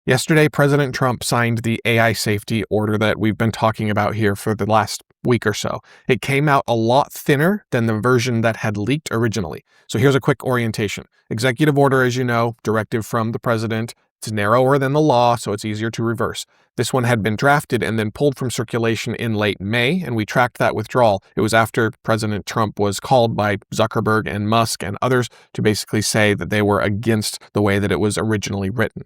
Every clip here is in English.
Yesterday, President Trump signed the AI safety order that we've been talking about here for the last week or so. It came out a lot thinner than the version that had leaked originally. So here's a quick orientation. Executive order, as you know, directive from the president. It's narrower than the law, so it's easier to reverse. This one had been drafted and then pulled from circulation in late May, and we tracked that withdrawal. It was after President Trump was called by Zuckerberg and Musk and others to basically say that they were against the way that it was originally written.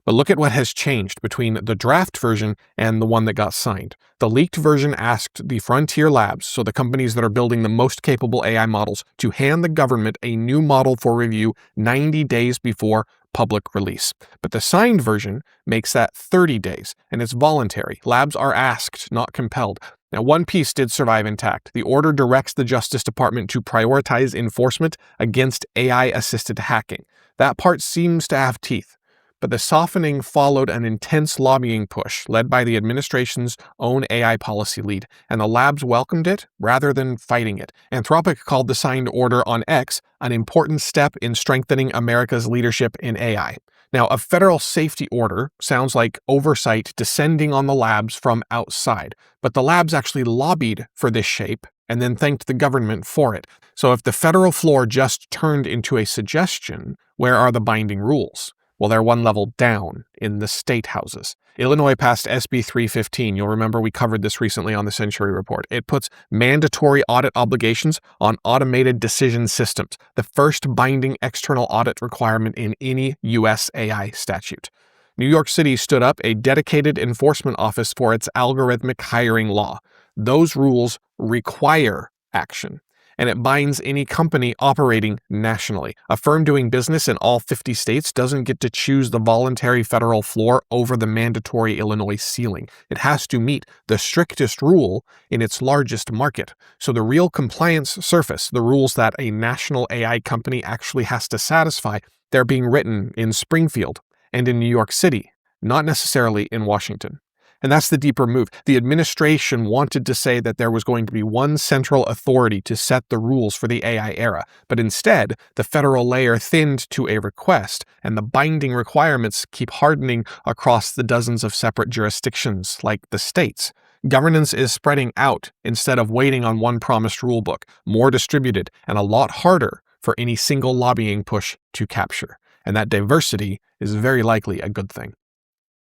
But look at what has changed between the draft version and the one that got signed. The leaked version asked the frontier labs, so the companies that are building the most capable AI models, to hand the government a new model for review 90 days before public release. But the signed version makes that 30 days, and it's voluntary. Labs are asked, not compelled. Now, one piece did survive intact. The order directs the Justice Department to prioritize enforcement against AI-assisted hacking. That part seems to have teeth. But the softening followed an intense lobbying push led by the administration's own AI policy lead, and the labs welcomed it rather than fighting it. Anthropic called the signed order on X an important step in strengthening America's leadership in AI. Now, a federal safety order sounds like oversight descending on the labs from outside, but the labs actually lobbied for this shape and then thanked the government for it. So if the federal floor just turned into a suggestion, where are the binding rules? Well, they're one level down in the state houses. Illinois passed SB 315. You'll remember we covered this recently on the Century Report. It puts mandatory audit obligations on automated decision systems, the first binding external audit requirement in any U.S. AI statute. New York City stood up a dedicated enforcement office for its algorithmic hiring law. Those rules require action, and it binds any company operating nationally. A firm doing business in all 50 states doesn't get to choose the voluntary federal floor over the mandatory Illinois ceiling. It has to meet the strictest rule in its largest market. So the real compliance surface, the rules that a national AI company actually has to satisfy, they're being written in Springfield and in New York City, not necessarily in Washington. And that's the deeper move. The administration wanted to say that there was going to be one central authority to set the rules for the AI era, but instead, the federal layer thinned to a request, and the binding requirements keep hardening across the dozens of separate jurisdictions, like the states. Governance is spreading out instead of waiting on one promised rulebook, more distributed, and a lot harder for any single lobbying push to capture. And that diversity is very likely a good thing.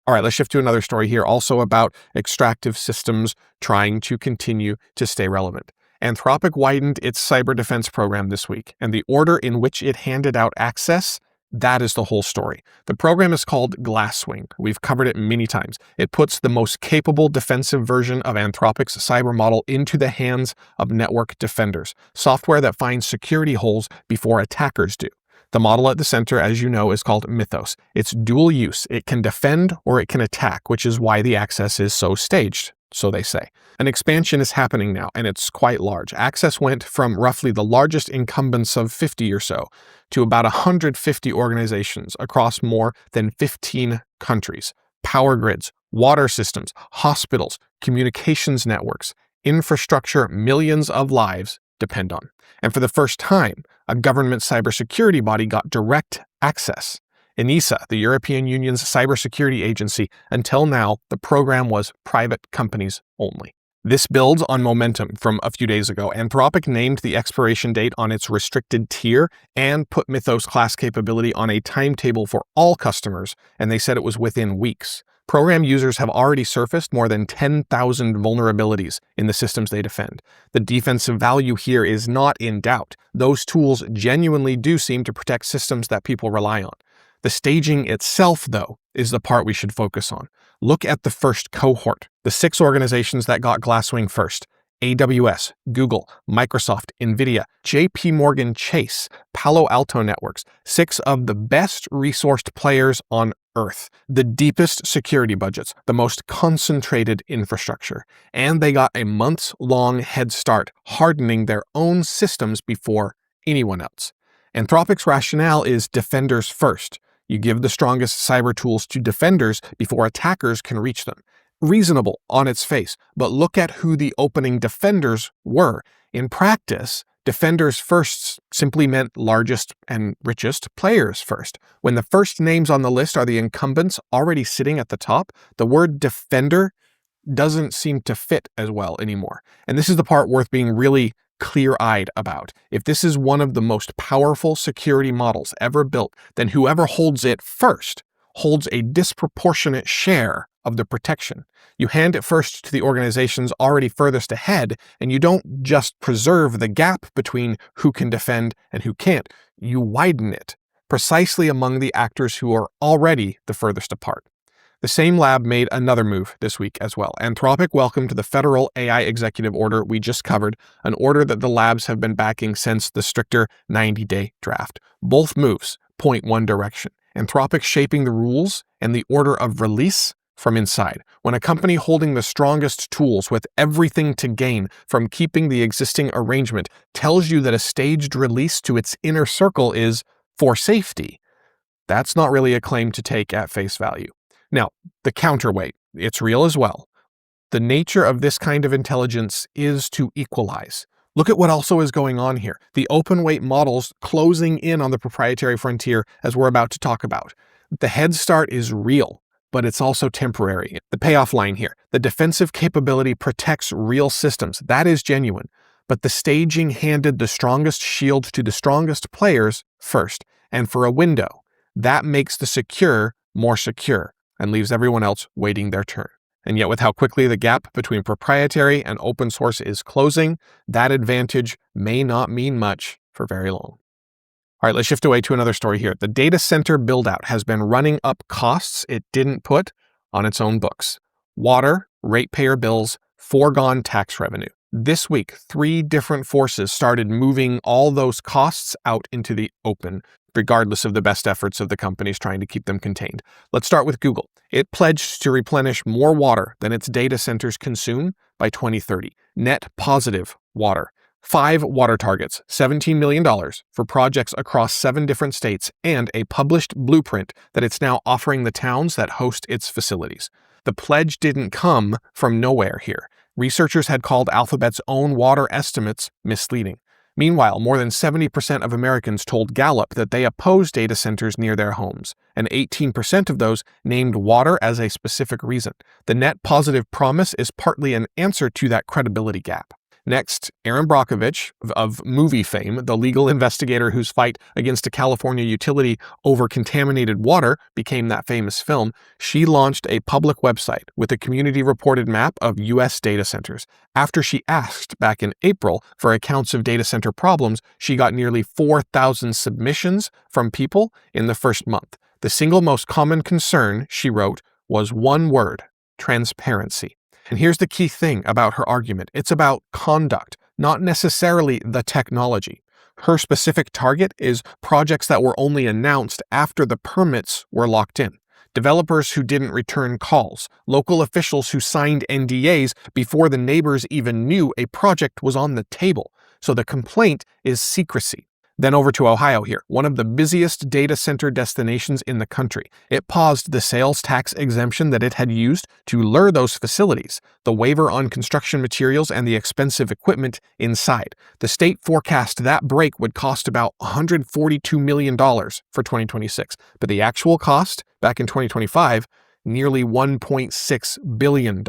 All right, let's shift to another story here, also about extractive systems trying to continue to stay relevant. Anthropic widened its cyber defense program this week, and the order in which it handed out access, that is the whole story. The program is called Glasswing. We've covered it many times. It puts the most capable defensive version of Anthropic's cyber model into the hands of network defenders, software that finds security holes before attackers do. The model at the center, as you know, is called Mythos. It's dual use. It can defend or it can attack, which is why the access is so staged, so they say. An expansion is happening now, and it's quite large. Access went from roughly the largest incumbents of 50 or so to about 150 organizations across more than 15 countries. Power grids, water systems, hospitals, communications networks, infrastructure millions of lives depend on. And for the first time, a government cybersecurity body got direct access. ENISA, the European Union's cybersecurity agency, until now, the program was private companies only. This builds on momentum from a few days ago. Anthropic named the expiration date on its restricted tier and put Mythos class capability on a timetable for all customers, and they said it was within weeks. Program users have already surfaced more than 10,000 vulnerabilities in the systems they defend. The defensive value here is not in doubt. Those tools genuinely do seem to protect systems that people rely on. The staging itself, though, is the part we should focus on. Look at the first cohort, the 6 organizations that got Glasswing first: AWS, Google, Microsoft, Nvidia, JP Morgan Chase, Palo Alto Networks, 6 of the best resourced players on Earth, the deepest security budgets, the most concentrated infrastructure, and they got a months-long head start hardening their own systems before anyone else. Anthropic's rationale is defenders first. You give the strongest cyber tools to defenders before attackers can reach them. Reasonable on its face, but look at who the opening defenders were. In practice, Defenders first simply meant largest and richest players first. When the first names on the list are the incumbents already sitting at the top, the word defender doesn't seem to fit as well anymore. And this is the part worth being really clear-eyed about. If this is one of the most powerful security models ever built, then whoever holds it first holds a disproportionate share of the protection. You hand it first to the organizations already furthest ahead, and you don't just preserve the gap between who can defend and who can't. You widen it, precisely among the actors who are already the furthest apart. The same lab made another move this week as well. Anthropic welcomed the federal AI executive order we just covered, an order that the labs have been backing since the stricter 90-day draft. Both moves point one direction: Anthropic shaping the rules and the order of release from inside. When a company holding the strongest tools with everything to gain from keeping the existing arrangement tells you that a staged release to its inner circle is for safety, that's not really a claim to take at face value. Now, the counterweight, it's real as well. The nature of this kind of intelligence is to equalize. Look at what also is going on here. The open weight models closing in on the proprietary frontier, as we're about to talk about. The head start is real, but it's also temporary. The payoff line here: the defensive capability protects real systems. That is genuine. But the staging handed the strongest shield to the strongest players first, and for a window. That makes the secure more secure and leaves everyone else waiting their turn. And yet with how quickly the gap between proprietary and open source is closing, that advantage may not mean much for very long. All right, let's shift away to another story here. The data center build-out has been running up costs it didn't put on its own books. Water, ratepayer bills, foregone tax revenue. This week, 3 different forces started moving all those costs out into the open, regardless of the best efforts of the companies trying to keep them contained. Let's start with Google. It pledged to replenish more water than its data centers consume by 2030. Net positive water. 5 water targets, $17 million for projects across 7 different states, and a published blueprint that it's now offering the towns that host its facilities. The pledge didn't come from nowhere here. Researchers had called Alphabet's own water estimates misleading. Meanwhile, more than 70% of Americans told Gallup that they oppose data centers near their homes, and 18% of those named water as a specific reason. The net positive promise is partly an answer to that credibility gap. Next, Erin Brockovich, of movie fame, the legal investigator whose fight against a California utility over contaminated water became that famous film, she launched a public website with a community-reported map of U.S. data centers. After she asked back in April for accounts of data center problems, she got nearly 4,000 submissions from people in the first month. The single most common concern, she wrote, was one word: transparency. And here's the key thing about her argument. It's about conduct, not necessarily the technology. Her specific target is projects that were only announced after the permits were locked in. Developers who didn't return calls, local officials who signed NDAs before the neighbors even knew a project was on the table. So the complaint is secrecy. Then over to Ohio here, one of the busiest data center destinations in the country. It paused the sales tax exemption that it had used to lure those facilities, the waiver on construction materials and the expensive equipment inside. The state forecast that break would cost about $142 million for 2026, but the actual cost back in 2025, nearly $1.6 billion.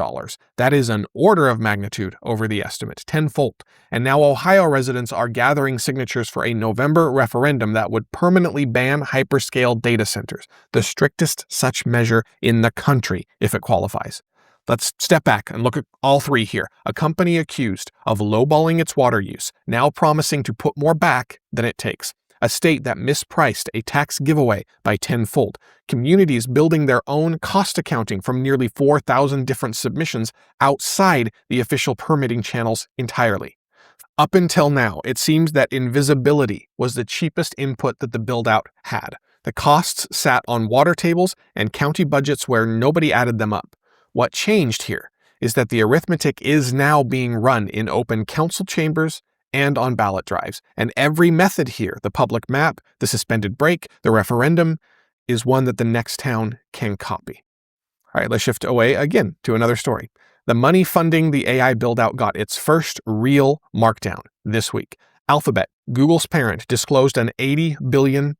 That is an order of magnitude over the estimate, tenfold. And now Ohio residents are gathering signatures for a November referendum that would permanently ban hyperscale data centers, the strictest such measure in the country if it qualifies. Let's step back and look at all 3 here. A company accused of lowballing its water use, now promising to put more back than it takes. A state that mispriced a tax giveaway by tenfold. Communities building their own cost accounting from nearly 4,000 different submissions outside the official permitting channels entirely. Up until now, it seems that invisibility was the cheapest input that the build-out had. The costs sat on water tables and county budgets where nobody added them up. What changed here is that the arithmetic is now being run in open council chambers and on ballot drives. And every method here, the public map, the suspended break, the referendum, is one that the next town can copy. All right, let's shift away again to another story. The money funding the AI build-out got its first real markdown this week. Alphabet, Google's parent, disclosed an $80 billion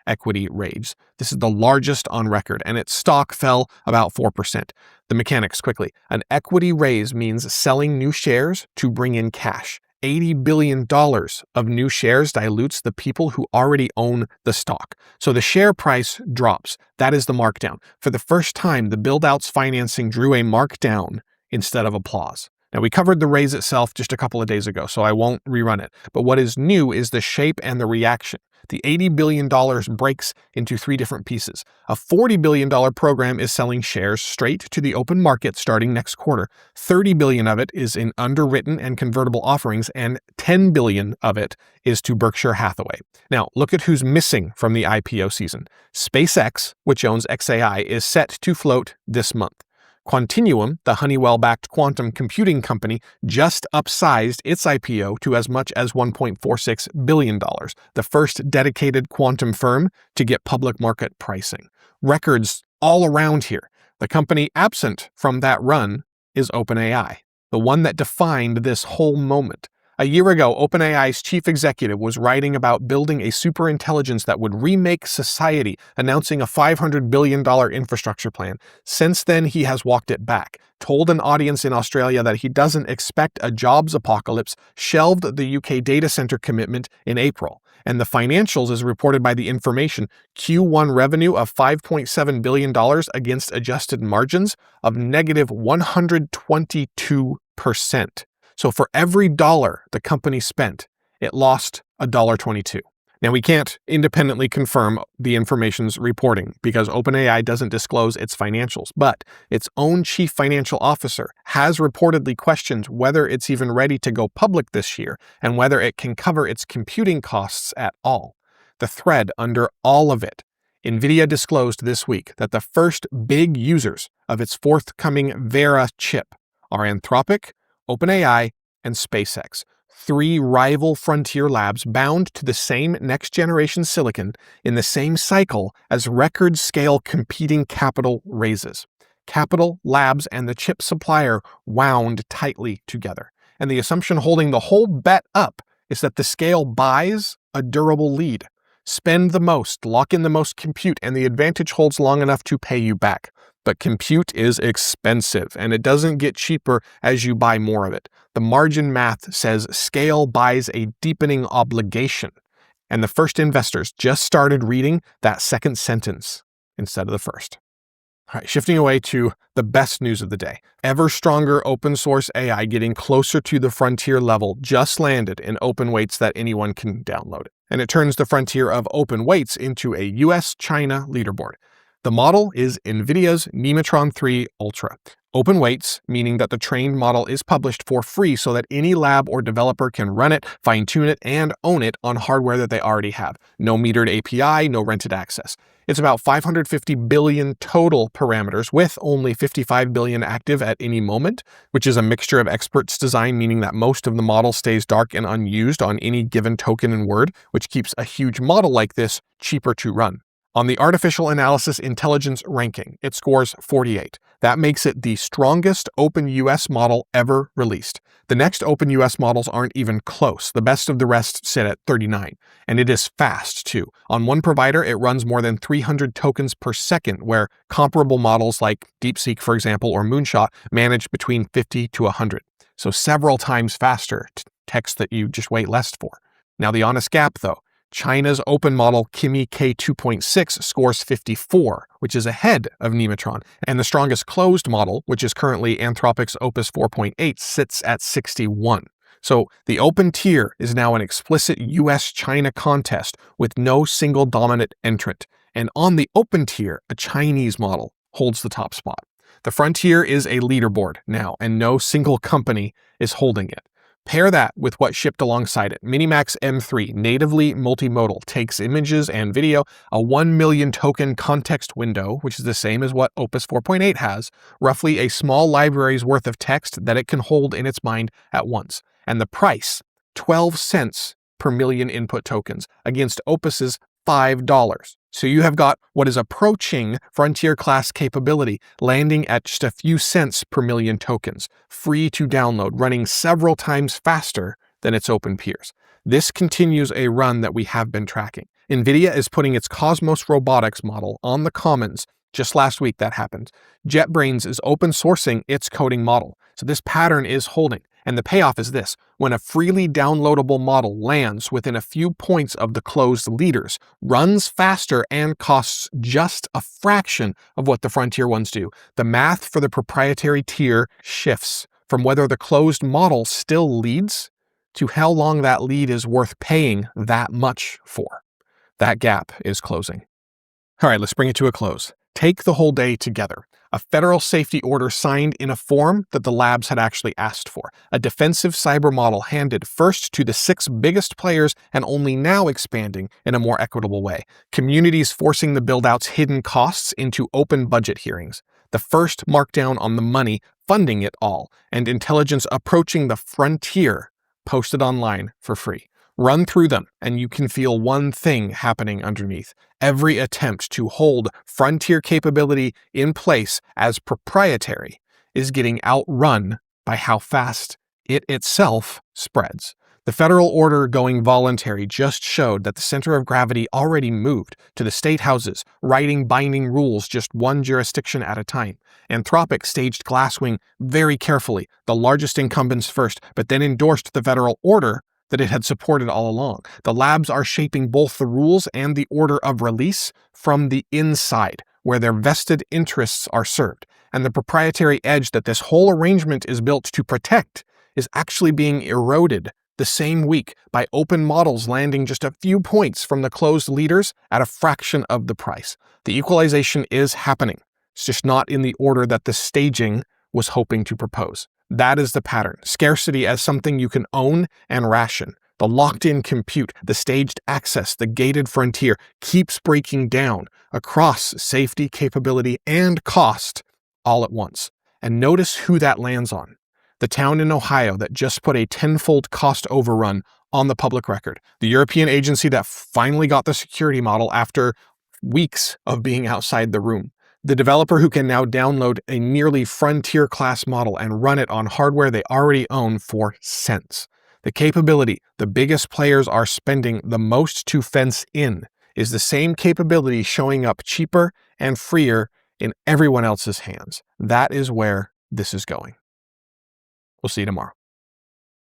equity raise. This is the largest on record, and its stock fell about 4%. The mechanics quickly. An equity raise means selling new shares to bring in cash. $80 billion of new shares dilutes the people who already own the stock. So the share price drops. That is the markdown. For the first time, the build-out's financing drew a markdown instead of applause. Now, we covered the raise itself just a couple of days ago, so I won't rerun it. But what is new is the shape and the reaction. The $80 billion breaks into three different pieces. A $40 billion program is selling shares straight to the open market starting next quarter. $30 billion of it is in underwritten and convertible offerings, and $10 billion of it is to Berkshire Hathaway. Now, look at who's missing from the IPO season. SpaceX, which owns XAI, is set to float this month. Quantinuum, the Honeywell-backed quantum computing company, just upsized its IPO to as much as $1.46 billion, the first dedicated quantum firm to get public market pricing. Records all around here. The company absent from that run is OpenAI, the one that defined this whole moment. A year ago, OpenAI's chief executive was writing about building a superintelligence that would remake society, announcing a $500 billion infrastructure plan. Since then, he has walked it back, told an audience in Australia that he doesn't expect a jobs apocalypse, shelved the UK data center commitment in April. And the financials, as reported by The Information, Q1 revenue of $5.7 billion against adjusted margins of negative 122%. So for every dollar the company spent, it lost $1.22. Now, we can't independently confirm The Information's reporting because OpenAI doesn't disclose its financials, but its own chief financial officer has reportedly questioned whether it's even ready to go public this year and whether it can cover its computing costs at all. The thread under all of it, Nvidia disclosed this week that the first big users of its forthcoming Vera chip are Anthropic, OpenAI, and SpaceX, three rival frontier labs bound to the same next-generation silicon in the same cycle as record-scale competing capital raises. Capital, labs, and the chip supplier wound tightly together, and the assumption holding the whole bet up is that the scale buys a durable lead. Spend the most, lock in the most compute, and the advantage holds long enough to pay you back. But compute is expensive, and it doesn't get cheaper as you buy more of it. The margin math says scale buys a deepening obligation, and the first investors just started reading that second sentence instead of the first. All right, shifting away to the best news of the day. Ever stronger open source AI getting closer to the frontier level just landed in open weights that anyone can download. And it turns the frontier of open weights into a US-China leaderboard. The model is Nvidia's Nemotron 3 Ultra. Open weights, meaning that the trained model is published for free so that any lab or developer can run it, fine-tune it, and own it on hardware that they already have. No metered API, no rented access. It's about 550 billion total parameters, with only 55 billion active at any moment, which is a mixture of experts design, meaning that most of the model stays dark and unused on any given token and word, which keeps a huge model like this cheaper to run. On the Artificial Analysis Intelligence ranking, it scores 48. That makes it the strongest open US model ever released. The next open US models aren't even close. The best of the rest sit at 39. And it is fast, too. On one provider, it runs more than 300 tokens per second, where comparable models like DeepSeek, for example, or Moonshot manage between 50 to 100. So several times faster, text that you just wait less for. Now, the honest gap, though. China's open model Kimi K2.6 scores 54, which is ahead of Nemotron, and the strongest closed model, which is currently Anthropic's Opus 4.8, sits at 61. So the open tier is now an explicit US-China contest with no single dominant entrant, and on the open tier, a Chinese model holds the top spot. The frontier is a leaderboard now, and no single company is holding it. Pair that with what shipped alongside it. Minimax M3, natively multimodal, takes images and video, a 1 million token context window, which is the same as what Opus 4.8 has, roughly a small library's worth of text that it can hold in its mind at once. And the price, 12 cents per million input tokens, against Opus's $5. So you have got what is approaching frontier class capability, landing at just a few cents per million tokens, free to download, running several times faster than its open peers. This continues a run that we have been tracking. Nvidia is putting its Cosmos robotics model on the Commons. Just last week that happened. JetBrains is open sourcing its coding model. So this pattern is holding. And the payoff is this: when a freely downloadable model lands within a few points of the closed leaders, runs faster, and costs just a fraction of what the frontier ones do, the math for the proprietary tier shifts from whether the closed model still leads to how long that lead is worth paying that much for. That gap is closing. All right, let's bring it to a close. Take the whole day together. A federal safety order signed in a form that the labs had actually asked for. A defensive cyber model handed first to the 6 biggest players and only now expanding in a more equitable way. Communities forcing the build-out's hidden costs into open budget hearings. The first markdown on the money funding it all, and intelligence approaching the frontier posted online for free. Run through them, and you can feel one thing happening underneath. Every attempt to hold frontier capability in place as proprietary is getting outrun by how fast it itself spreads. The federal order going voluntary just showed that the center of gravity already moved to the state houses, writing binding rules just one jurisdiction at a time. Anthropic staged Glasswing very carefully, the largest incumbents first, but then endorsed the federal order that it had supported all along. The labs are shaping both the rules and the order of release from the inside, where their vested interests are served. And the proprietary edge that this whole arrangement is built to protect is actually being eroded the same week by open models landing just a few points from the closed leaders at a fraction of the price. The equalization is happening. It's just not in the order that the staging was hoping to propose. That is the pattern. Scarcity as something you can own and ration. The locked-in compute, the staged access, the gated frontier keeps breaking down across safety, capability, and cost all at once. And notice who that lands on. The town in Ohio that just put a tenfold cost overrun on the public record. The European agency that finally got the security model after weeks of being outside the room. The developer who can now download a nearly frontier-class model and run it on hardware they already own for cents. The capability the biggest players are spending the most to fence in is the same capability showing up cheaper and freer in everyone else's hands. That is where this is going. We'll see you tomorrow.